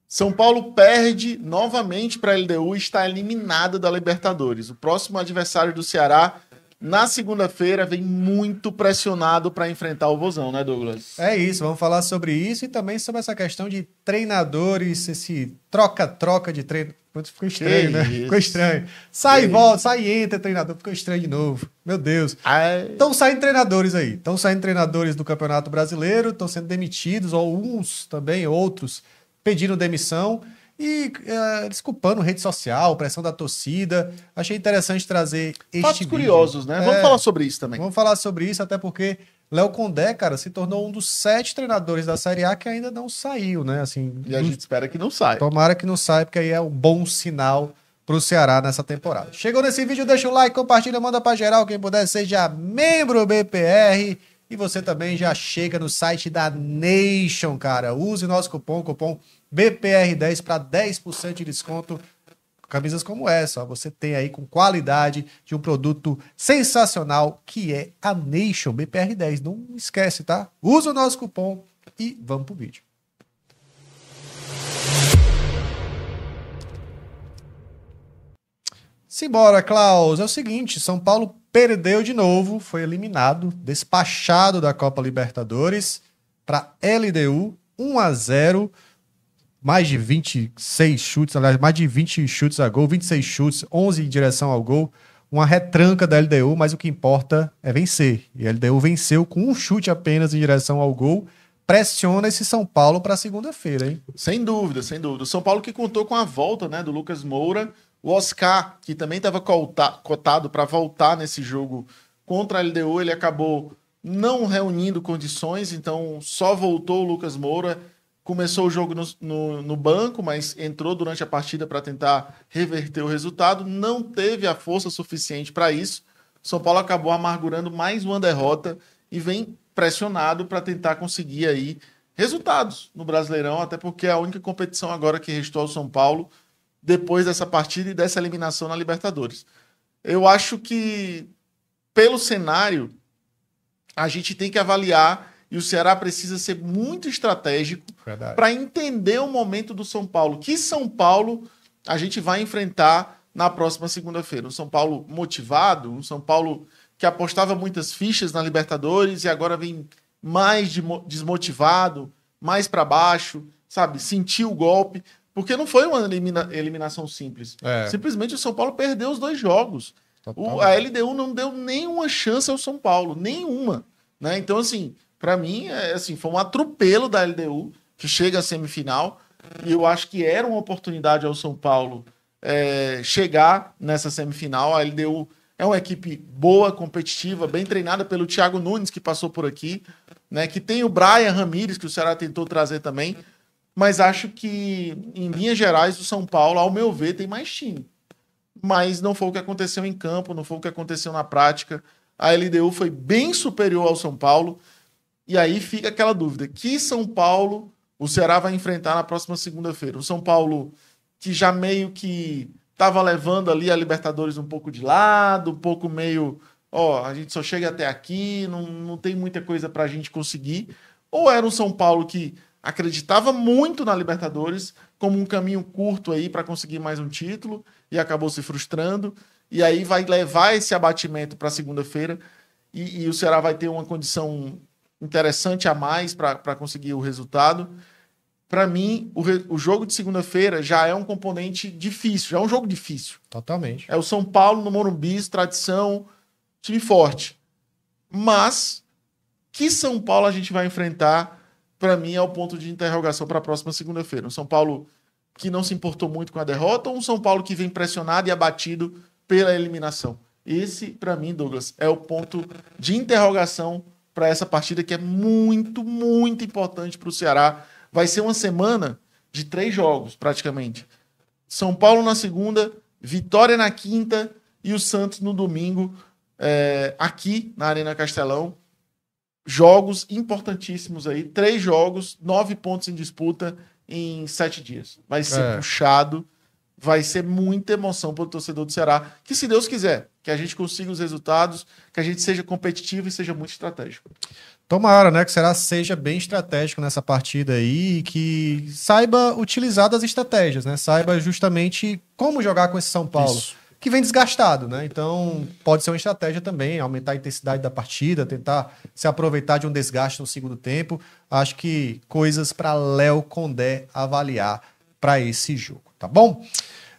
São Paulo perde novamente para a LDU e está eliminado da Libertadores. O próximo adversário do Ceará, na segunda-feira, vem muito pressionado para enfrentar o Vozão, né, Douglas? É isso, vamos falar sobre isso e também sobre essa questão de treinadores, esse troca-troca de treino. Ficou estranho, né? Isso. Ficou estranho. Sai e volta, sai e entra treinador, ficou estranho de novo. Meu Deus. Estão saindo treinadores aí. Estão saindo treinadores do Campeonato Brasileiro, estão sendo demitidos, ou uns também, outros pedindo demissão e desculpando rede social, pressão da torcida. Achei interessante trazer fatos curiosos, né? Vamos falar sobre isso também. Vamos falar sobre isso, até porque Léo Condé, cara, se tornou um dos 7 treinadores da Série A que ainda não saiu, né? Assim, e a gente espera que não saia. Tomara que não saia, porque aí é um bom sinal pro Ceará nessa temporada. Chegou nesse vídeo, deixa o like, compartilha, manda pra geral. Quem puder, seja membro BPR. E você também já chega no site da Nation, cara. Use nosso cupom BPR10 para 10% de desconto. Camisas como essa, ó, você tem aí com qualidade de um produto sensacional que é a Nation BPR10. Não esquece, tá? Usa o nosso cupom e vamos pro vídeo. Simbora, Klaus. É o seguinte, São Paulo perdeu de novo, foi eliminado, despachado da Copa Libertadores para LDU, 1-0. Mais de 26 chutes, aliás, mais de 20 chutes a gol, 26 chutes, 11 em direção ao gol. Uma retranca da LDU, mas o que importa é vencer. E a LDU venceu com um chute apenas em direção ao gol. Pressiona esse São Paulo para segunda-feira, hein? Sem dúvida, sem dúvida. O São Paulo que contou com a volta, né, do Lucas Moura. O Oscar, que também estava cotado para voltar nesse jogo contra a LDU, ele acabou não reunindo condições, então só voltou o Lucas Moura. Começou o jogo no banco, mas entrou durante a partida para tentar reverter o resultado. Não teve a força suficiente para isso. São Paulo acabou amargurando mais uma derrota e vem pressionado para tentar conseguir aí resultados no Brasileirão, até porque é a única competição agora que restou ao São Paulo depois dessa partida e dessa eliminação na Libertadores. Eu acho que, pelo cenário, a gente tem que avaliar. E o Ceará precisa ser muito estratégico para entender o momento do São Paulo. Que São Paulo a gente vai enfrentar na próxima segunda-feira? Um São Paulo motivado, um São Paulo que apostava muitas fichas na Libertadores e agora vem mais desmotivado, mais para baixo, sabe? Sentiu o golpe. Porque não foi uma eliminação simples. Simplesmente o São Paulo perdeu os 2 jogos. A LDU não deu nenhuma chance ao São Paulo. Nenhuma. Né? Então, assim... Para mim, foi um atropelo da LDU, que chega à semifinal, e eu acho que era uma oportunidade ao São Paulo chegar nessa semifinal. A LDU é uma equipe boa, competitiva, bem treinada pelo Thiago Nunes, que passou por aqui, né, que tem o Brian Ramires, que o Ceará tentou trazer também, mas acho que, em linhas gerais, o São Paulo, ao meu ver, tem mais time. Mas não foi o que aconteceu em campo, não foi o que aconteceu na prática. A LDU foi bem superior ao São Paulo. E aí fica aquela dúvida. Que São Paulo o Ceará vai enfrentar na próxima segunda-feira? O São Paulo que já meio que estava levando ali a Libertadores um pouco de lado, um pouco meio... a gente só chega até aqui, não tem muita coisa para a gente conseguir. Ou era um São Paulo que acreditava muito na Libertadores como um caminho curto aí para conseguir mais um título e acabou se frustrando. E aí vai levar esse abatimento para segunda-feira e o Ceará vai ter uma condição interessante a mais para conseguir o resultado. Para mim, o jogo de segunda-feira já é um componente difícil, já é um jogo difícil. Totalmente. É o São Paulo no Morumbi, tradição, time forte. Mas que São Paulo a gente vai enfrentar, para mim, é o ponto de interrogação para a próxima segunda-feira. Um São Paulo que não se importou muito com a derrota ou um São Paulo que vem pressionado e abatido pela eliminação? Esse, para mim, Douglas, é o ponto de interrogação para essa partida que é muito, muito importante para o Ceará. Vai ser uma semana de 3 jogos, praticamente. São Paulo na segunda, Vitória na quinta e o Santos no domingo, aqui na Arena Castelão. Jogos importantíssimos aí. 3 jogos, 9 pontos em disputa em 7 dias. Vai ser puxado. vai ser muita emoção para o torcedor do Ceará, que se Deus quiser, que a gente consiga os resultados, que a gente seja competitivo e seja muito estratégico. Tomara, né, que o Ceará seja bem estratégico nessa partida aí e que saiba utilizar das estratégias, né? Saiba justamente como jogar com esse São Paulo, Isso. que vem desgastado, né? Então, pode ser uma estratégia também, aumentar a intensidade da partida, tentar se aproveitar de um desgaste no segundo tempo. Acho que coisas para Léo Condé avaliar para esse jogo, tá bom?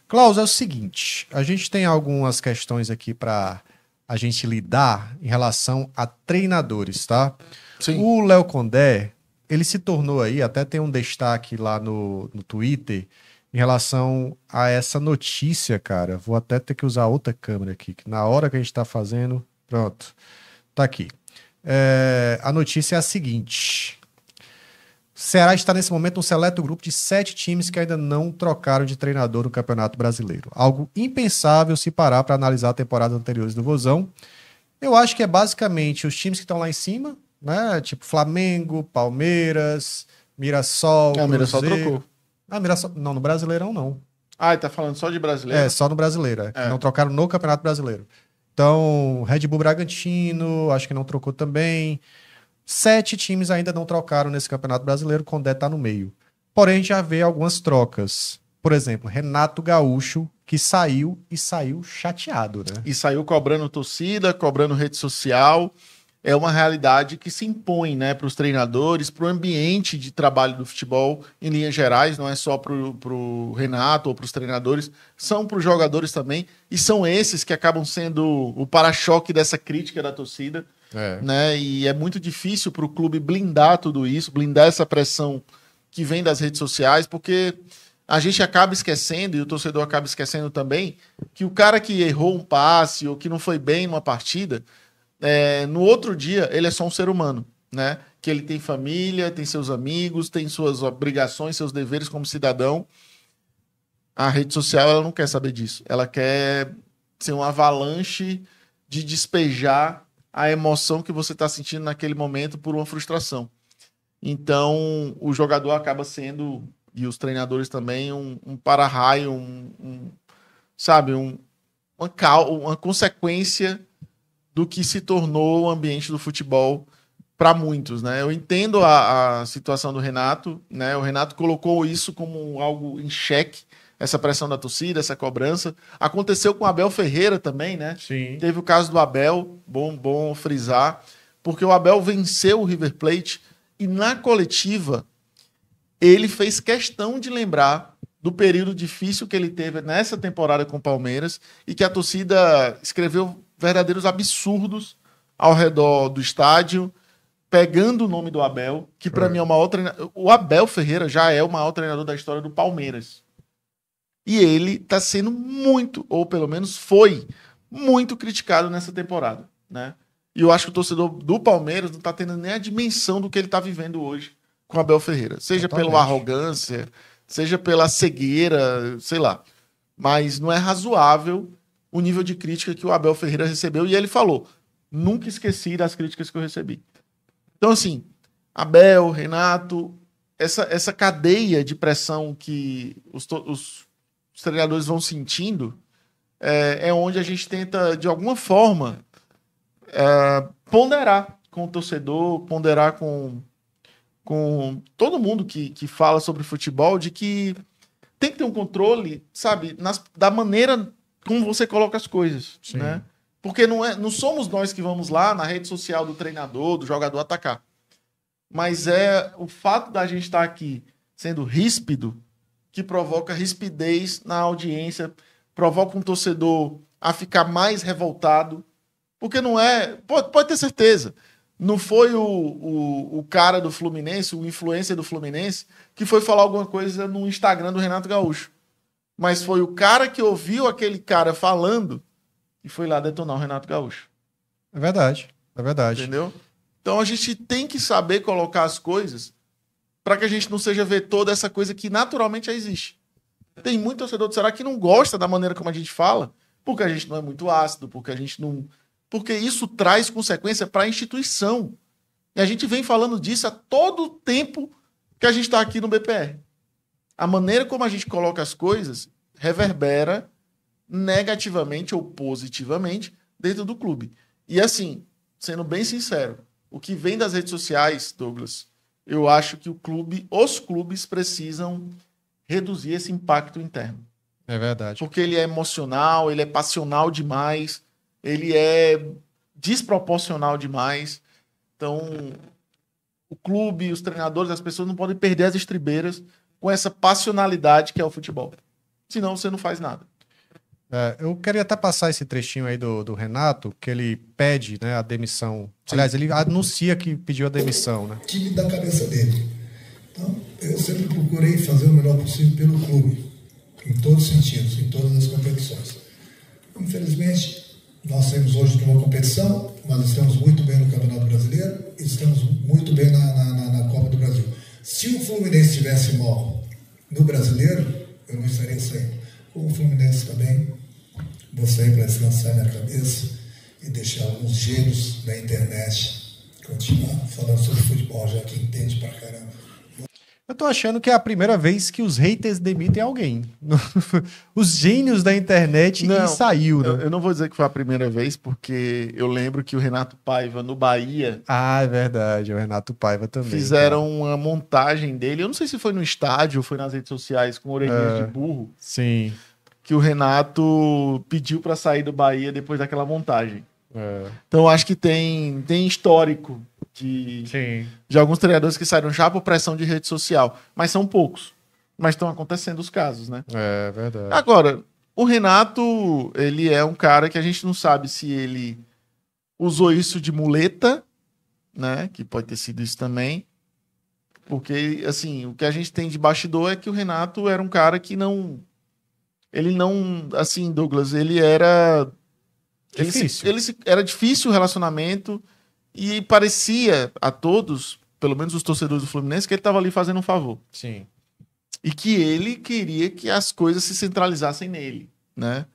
Klaus, é o seguinte, a gente tem algumas questões aqui para a gente lidar em relação a treinadores, tá? Sim. O Léo Condé, ele se tornou aí, até tem um destaque lá no Twitter, em relação a essa notícia, cara. Vou até ter que usar outra câmera aqui, que na hora que a gente tá fazendo... Pronto, tá aqui. A notícia é a seguinte... Ceará está nesse momento um seleto grupo de 7 times que ainda não trocaram de treinador no Campeonato Brasileiro. Algo impensável se parar para analisar temporadas anteriores do Vozão. Eu acho que é basicamente os times que estão lá em cima, né? Tipo Flamengo, Palmeiras, Mirassol, O Mirassol Cruzeiro. trocou. Mirassol... Não, no Brasileirão não. Ah, ele tá falando só de brasileiro? Só no Brasileiro. É. Não trocaram no Campeonato Brasileiro. Então, Red Bull Bragantino, acho que não trocou também. 7 times ainda não trocaram nesse Campeonato Brasileiro, o Condé tá no meio. Porém, a gente já vê algumas trocas. Por exemplo, Renato Gaúcho, que saiu chateado, né? E saiu cobrando torcida, cobrando rede social. É uma realidade que se impõe, né, para os treinadores, para o ambiente de trabalho do futebol em linhas gerais, não é só para o Renato ou para os treinadores, são para os jogadores também, e são esses que acabam sendo o para-choque dessa crítica da torcida. Né? E é muito difícil para o clube blindar tudo isso, blindar essa pressão que vem das redes sociais, porque a gente acaba esquecendo, e o torcedor acaba esquecendo também, que o cara que errou um passe ou que não foi bem numa partida, no outro dia ele é só um ser humano, né? Que ele tem família, tem seus amigos, tem suas obrigações, seus deveres como cidadão. A rede social ela não quer saber disso, ela quer ser uma avalanche de despejar a emoção que você está sentindo naquele momento por uma frustração. Então, o jogador acaba sendo, e os treinadores também, um para-raio, uma consequência do que se tornou o ambiente do futebol para muitos, né? Eu entendo a situação do Renato, né? O Renato colocou isso como algo em xeque, essa pressão da torcida, essa cobrança. Aconteceu com o Abel Ferreira também, né? Sim. Teve o caso do Abel, bom frisar, porque o Abel venceu o River Plate e na coletiva ele fez questão de lembrar do período difícil que ele teve nessa temporada com o Palmeiras e que a torcida escreveu verdadeiros absurdos ao redor do estádio, pegando o nome do Abel, que para mim é o maior treinador. O Abel Ferreira já é o maior treinador da história do Palmeiras. E ele está sendo muito, ou pelo menos foi, muito criticado nessa temporada, né? E eu acho que o torcedor do Palmeiras não está tendo nem a dimensão do que ele está vivendo hoje com o Abel Ferreira. Seja pela arrogância, seja pela cegueira, sei lá. Mas não é razoável o nível de crítica que o Abel Ferreira recebeu. E ele falou, nunca esqueci das críticas que eu recebi. Então, assim, Abel, Renato, essa cadeia de pressão que os treinadores vão sentindo, é onde a gente tenta, de alguma forma, ponderar com o torcedor, ponderar com todo mundo que fala sobre futebol, de que tem que ter um controle, sabe, da maneira como você coloca as coisas, né? Porque não somos nós que vamos lá na rede social do treinador, do jogador atacar. Mas é o fato da gente estar aqui sendo ríspido que provoca rispidez na audiência, provoca um torcedor a ficar mais revoltado, porque não é... Pode ter certeza, não foi o cara do Fluminense, o influencer do Fluminense, que foi falar alguma coisa no Instagram do Renato Gaúcho, mas foi o cara que ouviu aquele cara falando e foi lá detonar o Renato Gaúcho. É verdade. Entendeu? Então a gente tem que saber colocar as coisas para que a gente não seja ver toda essa coisa que naturalmente já existe. Tem muito torcedor do Ceará que não gosta da maneira como a gente fala, porque a gente não é muito ácido, porque a gente não... Porque isso traz consequência para a instituição. E a gente vem falando disso há todo o tempo que a gente está aqui no BPR. A maneira como a gente coloca as coisas reverbera negativamente ou positivamente dentro do clube. E assim, sendo bem sincero, o que vem das redes sociais, Douglas, eu acho que os clubes precisam reduzir esse impacto interno. É verdade. Porque ele é emocional, ele é passional demais, ele é desproporcional demais. Então, o clube, os treinadores, as pessoas não podem perder as estribeiras com essa passionalidade que é o futebol. Senão você não faz nada. Eu queria até passar esse trechinho aí do Renato, que ele pede, né, a demissão. Sim. Aliás, ele anuncia que pediu a demissão, né? Time da cabeça dele. Então, eu sempre procurei fazer o melhor possível pelo clube, em todos os sentidos, em todas as competições. Infelizmente, nós temos hoje uma competição, mas estamos muito bem no Campeonato Brasileiro e estamos muito bem na Copa do Brasil. Se o Fluminense estivesse mal no Brasileiro, eu não estaria saindo. Como o Fluminense também, vou sair para descansar minha cabeça e deixar alguns gênios da internet continuar falando sobre futebol, já que entende pra caramba. Eu tô achando que é a primeira vez que os haters demitem alguém. Os gênios da internet Não, e saiu, né? Eu não vou dizer que foi a primeira vez, porque eu lembro que o Renato Paiva, no Bahia, Ah, é verdade. O Renato Paiva também. fizeram uma montagem dele. Eu não sei se foi no estádio ou foi nas redes sociais com orelhinhas de burro, Sim. que o Renato pediu para sair do Bahia depois daquela montagem. É. Então eu acho que tem histórico Sim. de alguns treinadores que saíram já por pressão de rede social. Mas são poucos. Mas estão acontecendo os casos, né? É verdade. Agora, o Renato, ele é um cara que a gente não sabe se ele usou isso de muleta, né? Que pode ter sido isso também. Porque, assim, o que a gente tem de bastidor é que o Renato era um cara que não... Ele não... Assim, Douglas, ele era... Difícil. Era difícil o relacionamento e parecia a todos, pelo menos os torcedores do Fluminense, que ele estava ali fazendo um favor. Sim. E que ele queria que as coisas se centralizassem nele, né?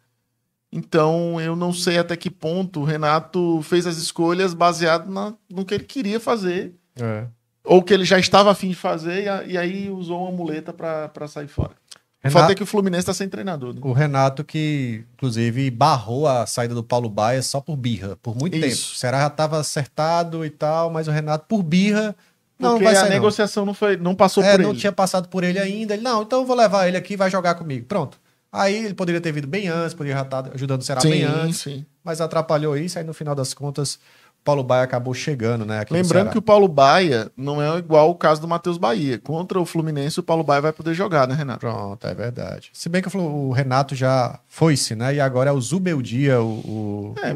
Então, eu não sei até que ponto o Renato fez as escolhas baseado no que ele queria fazer, É. ou que ele já estava a fim de fazer, e aí usou uma muleta para sair fora. O Renato- fato é que o Fluminense está sem treinador, né? O Renato que, inclusive, barrou a saída do Paulo Baia só por birra, por muito tempo. Isso. O Ceará já estava acertado e tal, mas o Renato, por birra, não Porque vai a sair não. negociação não passou por Não ele. tinha passado por ele ainda. Ele, não, então eu vou levar ele aqui e vai jogar comigo. Pronto. Aí ele poderia ter vindo bem antes, poderia estar ajudando o Ceará bem antes, sim. mas atrapalhou isso. Aí no final das contas, o Paulo Baia acabou chegando, né? Aqui no Lembrando Ceará. que o Paulo Baia não é igual o caso do Matheus Bahia. Contra o Fluminense, o Paulo Baia vai poder jogar, né, Renato? Pronto, é verdade. Se bem que o Renato já foi-se, né? E agora é o Zubeldia,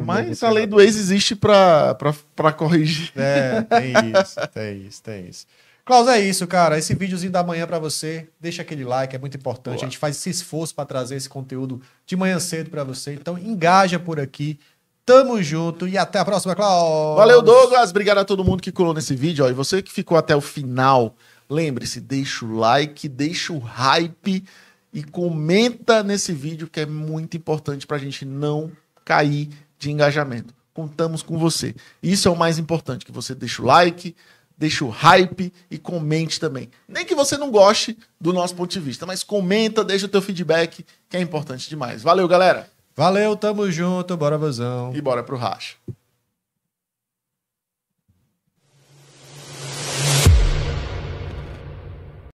Mas a lei do ex existe pra corrigir. É, tem isso. Klaus, é isso, cara. Esse videozinho da manhã pra você, deixa aquele like, é muito importante. Boa. A gente faz esse esforço pra trazer esse conteúdo de manhã cedo pra você. Então, engaja por aqui. Tamo junto e até a próxima, Klaus. Valeu, Douglas. Obrigado a todo mundo que colou nesse vídeo. Ó. E você que ficou até o final, lembre-se, deixa o like, deixa o hype e comenta nesse vídeo que é muito importante pra gente não cair de engajamento. Contamos com você. Isso é o mais importante, que você deixa o like, deixa o hype e comente também. Nem que você não goste do nosso ponto de vista, mas comenta, deixa o teu feedback, que é importante demais. Valeu, galera. Valeu, tamo junto, bora, Vozão. E bora pro racha.